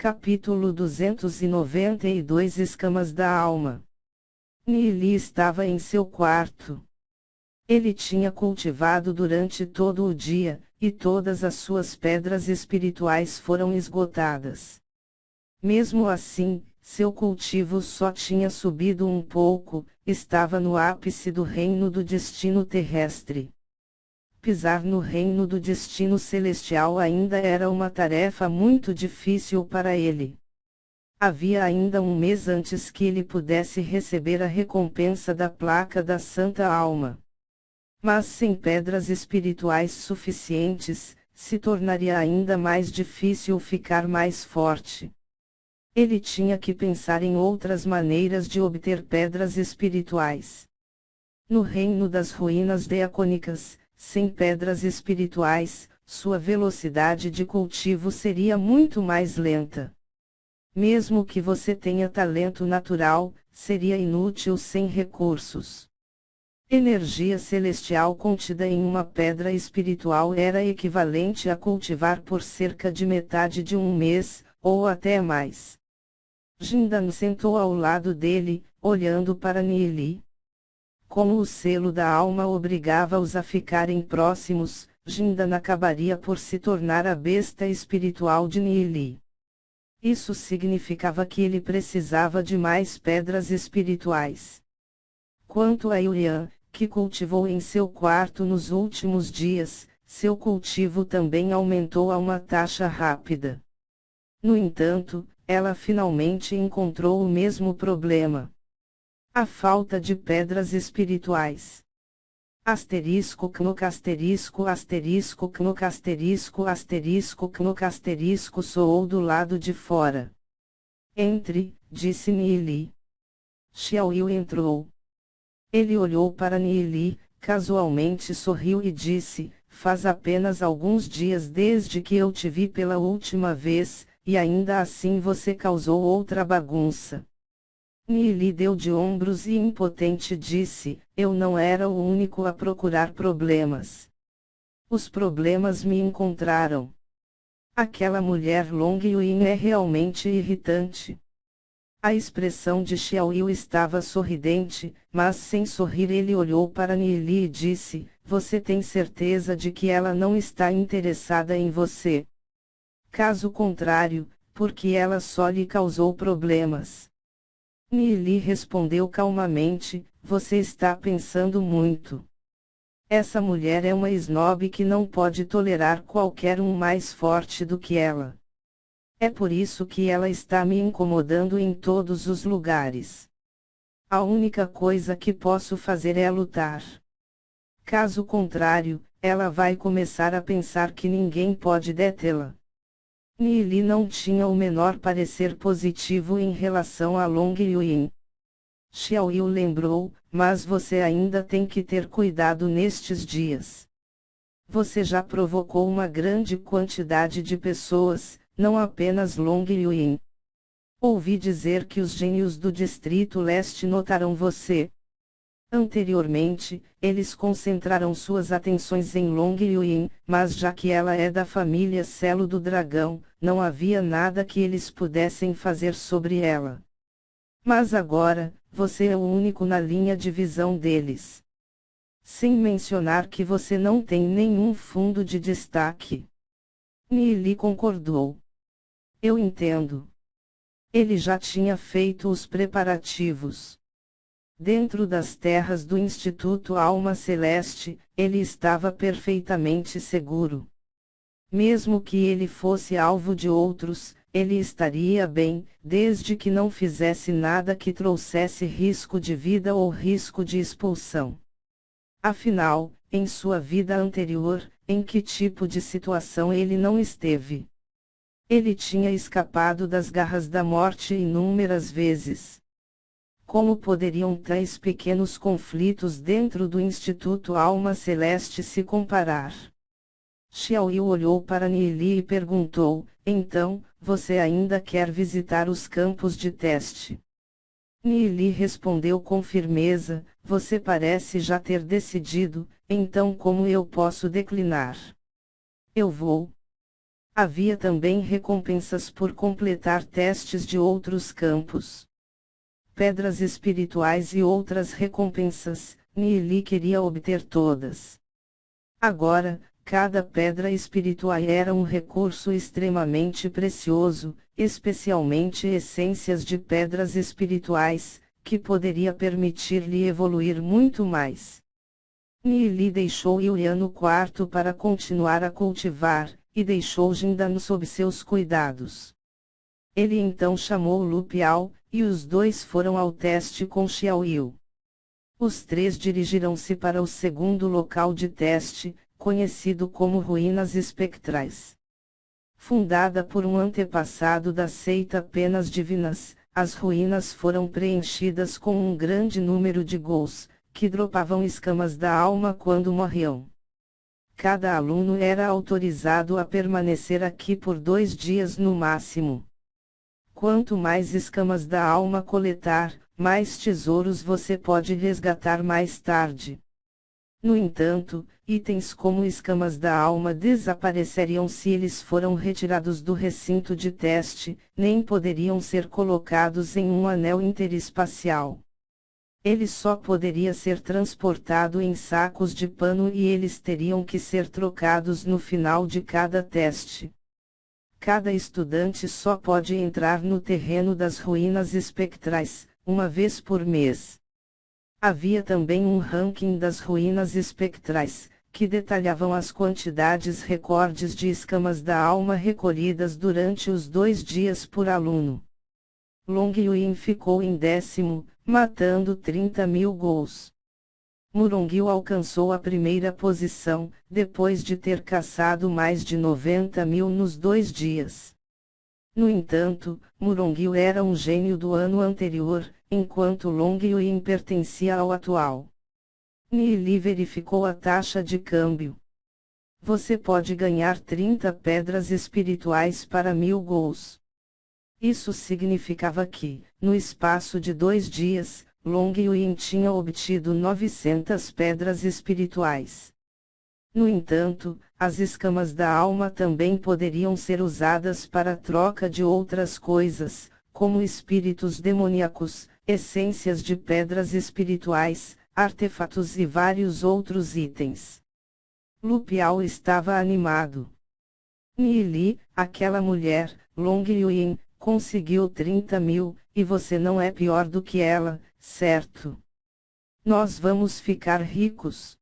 Capítulo 292 Escamas da Alma. Nili estava em seu quarto. Ele tinha cultivado durante todo o dia, e todas as suas pedras espirituais foram esgotadas. Mesmo assim, seu cultivo só tinha subido um pouco, estava no ápice do reino do destino terrestre. Pisar no reino do destino celestial ainda era uma tarefa muito difícil para ele. Havia ainda um mês antes que ele pudesse receber a recompensa da placa da Santa Alma. Mas sem pedras espirituais suficientes, se tornaria ainda mais difícil ficar mais forte. Ele tinha que pensar em outras maneiras de obter pedras espirituais. No reino das ruínas deacônicas, sem pedras espirituais, sua velocidade de cultivo seria muito mais lenta. Mesmo que você tenha talento natural, seria inútil sem recursos. Energia celestial contida em uma pedra espiritual era equivalente a cultivar por cerca de metade de um mês, ou até mais. Jindan sentou ao lado dele, olhando para Nili. Como o selo da alma obrigava-os a ficarem próximos, Jindan acabaria por se tornar a besta espiritual de Nili. Isso significava que ele precisava de mais pedras espirituais. Quanto a Yulian, que cultivou em seu quarto nos últimos dias, seu cultivo também aumentou a uma taxa rápida. No entanto, ela finalmente encontrou o mesmo problema. A falta de pedras espirituais. Asterisco knok asterisco asterisco knok asterisco asterisco knok asterisco soou do lado de fora. Entre, disse Nili. Xiaoyu entrou. Ele olhou para Nili, casualmente sorriu e disse, faz apenas alguns dias desde que eu te vi pela última vez, e ainda assim você causou outra bagunça. Nili deu de ombros e impotente disse, eu não era o único a procurar problemas. Os problemas me encontraram. Aquela mulher Long Yuin é realmente irritante. A expressão de Xiaoyu estava sorridente, mas sem sorrir ele olhou para Nili e disse, você tem certeza de que ela não está interessada em você? Caso contrário, porque ela só lhe causou problemas. Nili respondeu calmamente, você está pensando muito. Essa mulher é uma snob que não pode tolerar qualquer um mais forte do que ela. É por isso que ela está me incomodando em todos os lugares. A única coisa que posso fazer é lutar. Caso contrário, ela vai começar a pensar que ninguém pode detê-la. Nili não tinha o menor parecer positivo em relação a Long Yuin. Xiaoyu lembrou, mas você ainda tem que ter cuidado nestes dias. Você já provocou uma grande quantidade de pessoas, não apenas Long Yuin. Ouvi dizer que os gênios do Distrito Leste notaram você. Anteriormente, eles concentraram suas atenções em Long Yuin, mas já que ela é da família Selo do Dragão, não havia nada que eles pudessem fazer sobre ela. Mas agora, você é o único na linha de visão deles. Sem mencionar que você não tem nenhum fundo de destaque. Nili concordou. Eu entendo. Ele já tinha feito os preparativos. Dentro das terras do Instituto Alma Celeste, ele estava perfeitamente seguro. Mesmo que ele fosse alvo de outros, ele estaria bem, desde que não fizesse nada que trouxesse risco de vida ou risco de expulsão. Afinal, em sua vida anterior, em que tipo de situação ele não esteve? Ele tinha escapado das garras da morte inúmeras vezes. Como poderiam tais pequenos conflitos dentro do Instituto Alma Celeste se comparar? Xiaoyu olhou para Nili e perguntou, então, você ainda quer visitar os campos de teste? Nili respondeu com firmeza, você parece já ter decidido, então como eu posso declinar? Eu vou. Havia também recompensas por completar testes de outros campos. Pedras espirituais e outras recompensas, Nili queria obter todas. Agora, cada pedra espiritual era um recurso extremamente precioso, especialmente essências de pedras espirituais, que poderia permitir-lhe evoluir muito mais. Nili deixou Yuya no quarto para continuar a cultivar, e deixou Jindan sob seus cuidados. Ele então chamou Lu Piao, e os dois foram ao teste com Xiaoyu. Os três dirigiram-se para o segundo local de teste, conhecido como Ruínas Espectrais. Fundada por um antepassado da seita Penas Divinas, as ruínas foram preenchidas com um grande número de ghouls, que dropavam escamas da alma quando morriam. Cada aluno era autorizado a permanecer aqui por 2 dias no máximo. Quanto mais escamas da alma coletar, mais tesouros você pode resgatar mais tarde. No entanto, itens como escamas da alma desapareceriam se eles foram retirados do recinto de teste, nem poderiam ser colocados em um anel interespacial. Ele só poderia ser transportado em sacos de pano e eles teriam que ser trocados no final de cada teste. Cada estudante só pode entrar no terreno das ruínas espectrais, uma vez por mês. Havia também um ranking das ruínas espectrais, que detalhavam as quantidades recordes de escamas da alma recolhidas durante os 2 dias por aluno. Long Yuin ficou em 10º, matando 30.000 ghouls. Murongil alcançou a primeira posição, depois de ter caçado mais de 90.000 nos 2 dias. No entanto, Murongil era um gênio do ano anterior, enquanto Long Yuin pertencia ao atual. Nili verificou a taxa de câmbio. Você pode ganhar 30 pedras espirituais para 1.000 ghouls. Isso significava que, no espaço de 2 dias, Long Yuin tinha obtido 900 pedras espirituais. No entanto, as escamas da alma também poderiam ser usadas para a troca de outras coisas, como espíritos demoníacos, essências de pedras espirituais, artefatos e vários outros itens. Lu Piao estava animado. Nili, aquela mulher, Long Yuin, conseguiu 30.000, e você não é pior do que ela, certo? Nós vamos ficar ricos.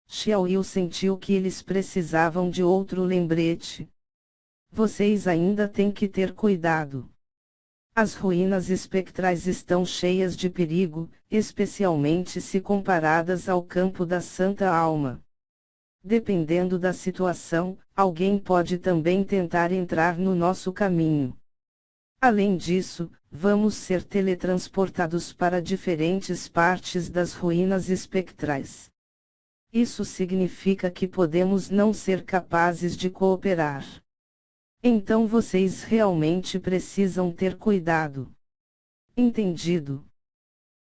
Xiaoyu sentiu que eles precisavam de outro lembrete. Vocês ainda têm que ter cuidado. As ruínas espectrais estão cheias de perigo, especialmente se comparadas ao campo da Santa Alma. Dependendo da situação, alguém pode também tentar entrar no nosso caminho. Além disso, vamos ser teletransportados para diferentes partes das ruínas espectrais. Isso significa que podemos não ser capazes de cooperar. Então vocês realmente precisam ter cuidado. Entendido?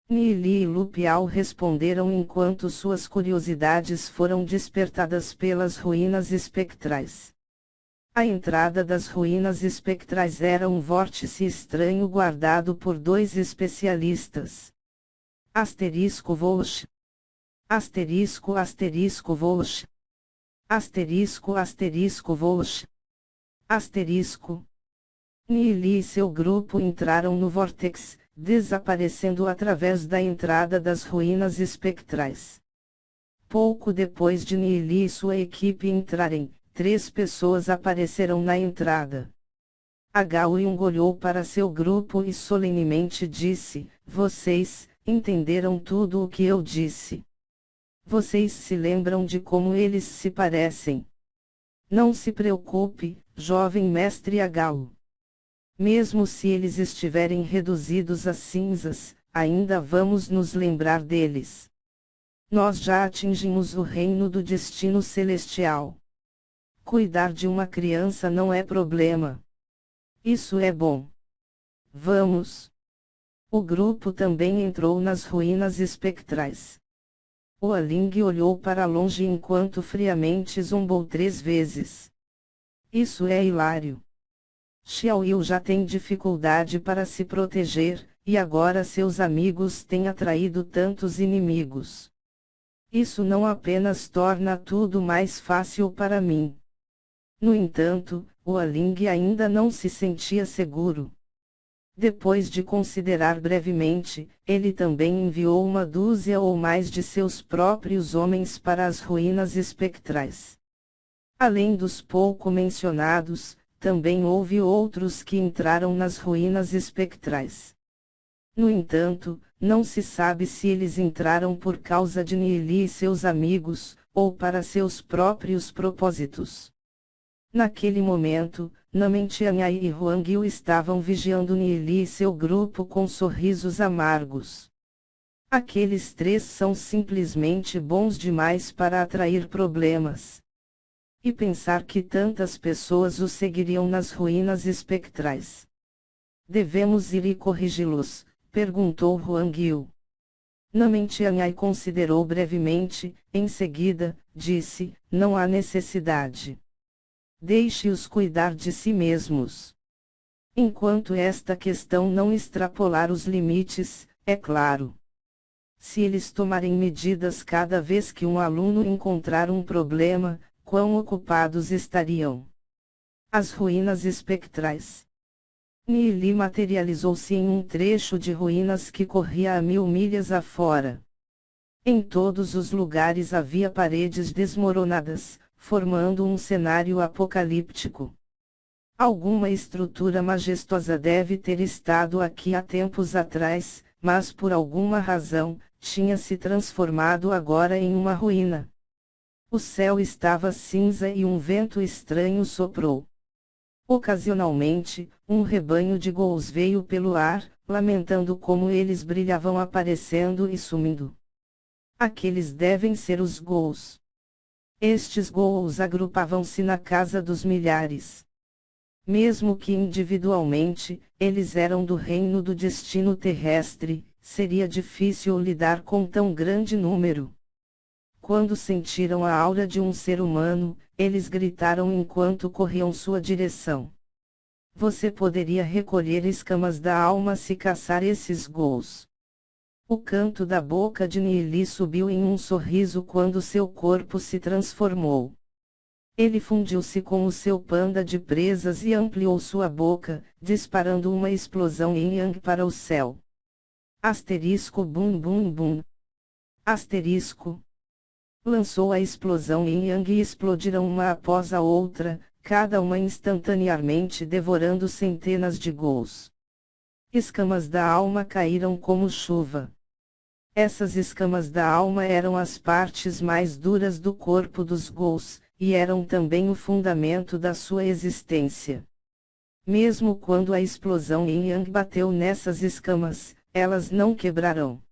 Nili e Lu Piao responderam enquanto suas curiosidades foram despertadas pelas ruínas espectrais. A entrada das ruínas espectrais era um vórtice estranho guardado por 2 especialistas. Asterisco Volch. Asterisco asterisco Volch. Asterisco asterisco Volch. Asterisco. Nili e seu grupo entraram no vórtex, desaparecendo através da entrada das ruínas espectrais. Pouco depois de Nili e sua equipe entrarem, 3 pessoas apareceram na entrada. Gao Yung olhou para seu grupo e solenemente disse: Vocês entenderam tudo o que eu disse. Vocês se lembram de como eles se parecem? Não se preocupe, jovem mestre Gao. Mesmo se eles estiverem reduzidos a cinzas, ainda vamos nos lembrar deles. Nós já atingimos o reino do destino celestial. Cuidar de uma criança não é problema. Isso é bom. Vamos. O grupo também entrou nas ruínas espectrais. O Aling olhou para longe enquanto friamente zombou 3 vezes. Isso é hilário. Xiaoyu já tem dificuldade para se proteger, e agora seus amigos têm atraído tantos inimigos. Isso não apenas torna tudo mais fácil para mim. No entanto, o Aling ainda não se sentia seguro. Depois de considerar brevemente, ele também enviou uma dúzia ou mais de seus próprios homens para as ruínas espectrais. Além dos pouco mencionados, também houve outros que entraram nas ruínas espectrais. No entanto, não se sabe se eles entraram por causa de Nili e seus amigos, ou para seus próprios propósitos. Naquele momento, Namen Tianyai e Huang Yu estavam vigiando Nili e seu grupo com sorrisos amargos. Aqueles três são simplesmente bons demais para atrair problemas. E pensar que tantas pessoas o seguiriam nas ruínas espectrais. Devemos ir e corrigi-los, perguntou Huang Yu. Namen Tianyai considerou brevemente, em seguida, disse, não há necessidade. Deixe-os cuidar de si mesmos. Enquanto esta questão não extrapolar os limites, é claro. Se eles tomarem medidas cada vez que um aluno encontrar um problema, quão ocupados estariam? As ruínas espectrais. Nili materializou-se em um trecho de ruínas que corria a 1000 milhas afora. Em todos os lugares havia paredes desmoronadas, formando um cenário apocalíptico. Alguma estrutura majestosa deve ter estado aqui há tempos atrás, mas por alguma razão, tinha se transformado agora em uma ruína. O céu estava cinza e um vento estranho soprou. Ocasionalmente, um rebanho de ghouls veio pelo ar, lamentando como eles brilhavam aparecendo e sumindo. Aqueles devem ser os ghouls. Estes ghouls agrupavam-se na casa dos milhares. Mesmo que individualmente, eles eram do reino do destino terrestre, seria difícil lidar com tão grande número. Quando sentiram a aura de um ser humano, eles gritaram enquanto corriam sua direção. Você poderia recolher escamas da alma se caçar esses ghouls. O canto da boca de Nili subiu em um sorriso quando seu corpo se transformou. Ele fundiu-se com o seu panda de presas e ampliou sua boca, disparando uma explosão em yang para o céu. Asterisco bum bum bum. Asterisco. Lançou a explosão em yang e explodiram uma após a outra, cada uma instantaneamente devorando centenas de ghouls. Escamas da alma caíram como chuva. Essas escamas da alma eram as partes mais duras do corpo dos ghouls, e eram também o fundamento da sua existência. Mesmo quando a explosão em yang bateu nessas escamas, elas não quebrarão.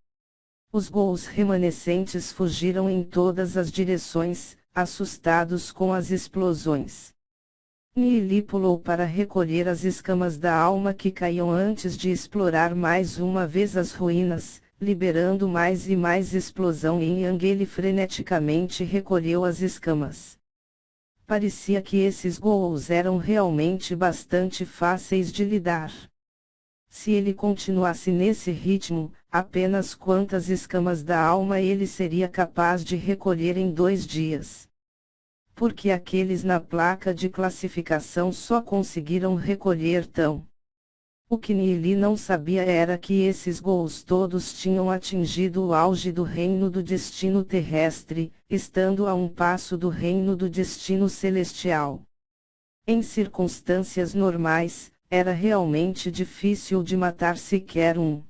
Os ghouls remanescentes fugiram em todas as direções, assustados com as explosões. Nili pulou para recolher as escamas da alma que caíam antes de explorar mais uma vez as ruínas, liberando mais e mais explosão em yang. Ele freneticamente recolheu as escamas. Parecia que esses ghouls eram realmente bastante fáceis de lidar. Se ele continuasse nesse ritmo, apenas quantas escamas da alma ele seria capaz de recolher em 2 dias? Porque aqueles na placa de classificação só conseguiram recolher tão. O que Nili não sabia era que esses ghouls todos tinham atingido o auge do reino do destino terrestre, estando a um passo do reino do destino celestial. Em circunstâncias normais, era realmente difícil de matar sequer um.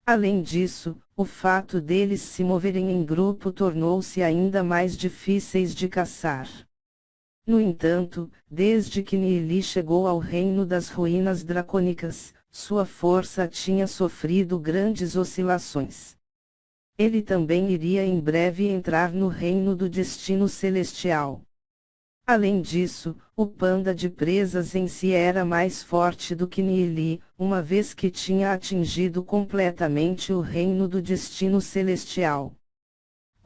Além disso, o fato deles se moverem em grupo tornou-se ainda mais difíceis de caçar. No entanto, desde que Nili chegou ao reino das ruínas dracônicas, sua força tinha sofrido grandes oscilações. Ele também iria em breve entrar no reino do destino celestial. Além disso, o panda de presas em si era mais forte do que Nili, uma vez que tinha atingido completamente o reino do destino celestial.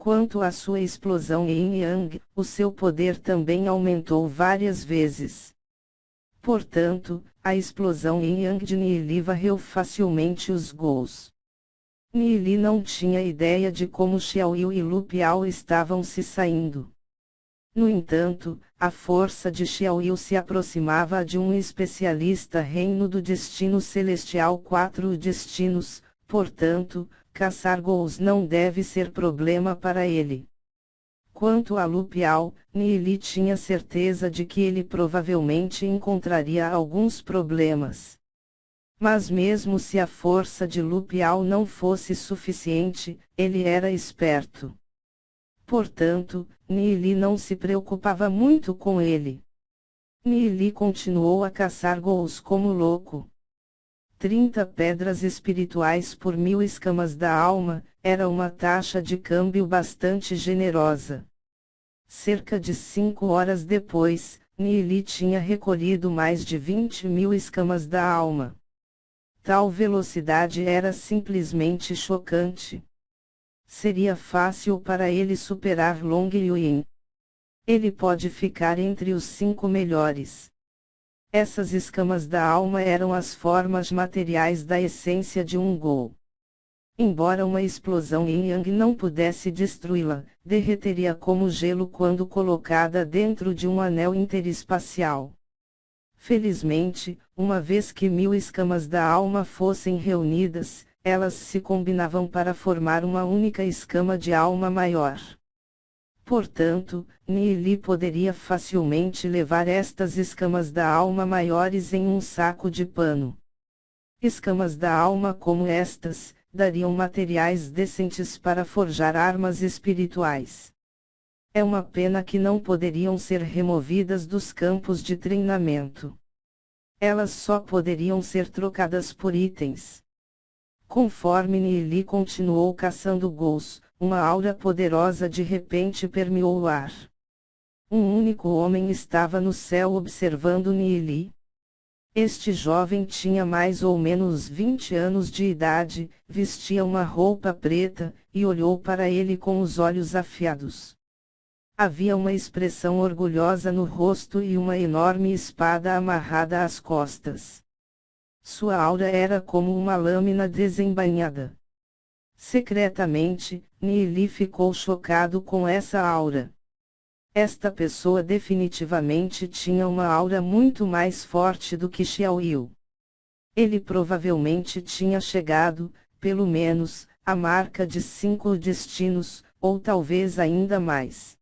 Quanto à sua explosão em Yang, o seu poder também aumentou várias vezes. Portanto, a explosão em Yang de Nili varreu facilmente os gols. Nili não tinha ideia de como Xiaoyu e Lu Piao estavam se saindo. No entanto, a força de Xiaoyu se aproximava de um especialista reino do destino celestial 4 destinos, portanto, caçar gols não deve ser problema para ele. Quanto a Lu Piao, Nili tinha certeza de que ele provavelmente encontraria alguns problemas. Mas mesmo se a força de Lu Piao não fosse suficiente, ele era esperto. Portanto, Nili não se preocupava muito com ele. Nili continuou a caçar gols como louco. 30 pedras espirituais por 1000 escamas da alma, era uma taxa de câmbio bastante generosa. Cerca de 5 horas depois, Nili tinha recolhido mais de 20.000 escamas da alma. Tal velocidade era simplesmente chocante. Seria fácil para ele superar Long Yuan. Ele pode ficar entre os 5 melhores. Essas escamas da alma eram as formas materiais da essência de um gol. Embora uma explosão em Yang não pudesse destruí-la, derreteria como gelo quando colocada dentro de um anel interespacial. Felizmente, uma vez que 1000 escamas da alma fossem reunidas, elas se combinavam para formar uma única escama de alma maior. Portanto, Nili poderia facilmente levar estas escamas da alma maiores em um saco de pano. Escamas da alma como estas, dariam materiais decentes para forjar armas espirituais. É uma pena que não poderiam ser removidas dos campos de treinamento. Elas só poderiam ser trocadas por itens. Conforme Nili continuou caçando gols, uma aura poderosa de repente permeou o ar. Um único homem estava no céu observando Nili. Este jovem tinha mais ou menos 20 anos de idade, vestia uma roupa preta, e olhou para ele com os olhos afiados. Havia uma expressão orgulhosa no rosto e uma enorme espada amarrada às costas. Sua aura era como uma lâmina desembainhada. Secretamente, Nili ficou chocado com essa aura. Esta pessoa definitivamente tinha uma aura muito mais forte do que Xiaoyu. Ele provavelmente tinha chegado, pelo menos, à marca de 5 destinos, ou talvez ainda mais.